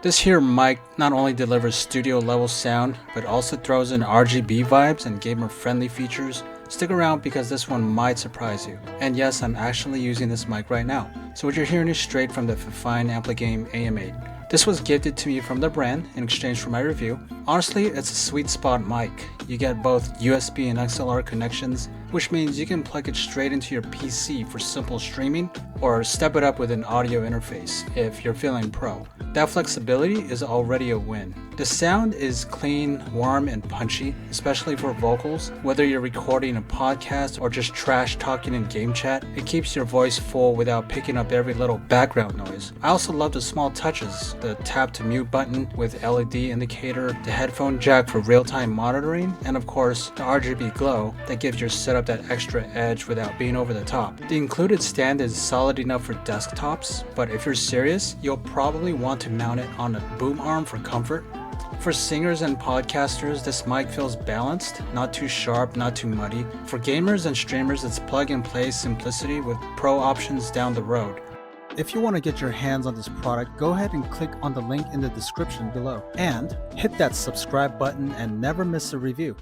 This here mic not only delivers studio level sound, but also throws in RGB vibes and gamer friendly features. Stick around because this one might surprise you. And yes, I'm actually using this mic right now. So what you're hearing is straight from the FIFINE Ampligame AM8. This was gifted to me from the brand in exchange for my review. Honestly, it's a sweet spot mic. You get both USB and XLR connections, which means you can plug it straight into your PC for simple streaming, or step it up with an audio interface if you're feeling pro. That flexibility is already a win. The sound is clean, warm, and punchy, especially for vocals. Whether you're recording a podcast or just trash talking in game chat, it keeps your voice full without picking up every little background noise. I also love the small touches, the tap to mute button with LED indicator, the headphone jack for real-time monitoring, and of course, the RGB glow that gives your setup that extra edge without being over the top. The included stand is solid enough for desktops, but if you're serious, you'll probably want to mount it on a boom arm for comfort. For singers and podcasters, this mic feels balanced, not too sharp, not too muddy. For gamers and streamers, it's plug-and-play simplicity with pro options down the road. If you want to get your hands on this product, go ahead and click on the link in the description below. And hit that subscribe button and never miss a review.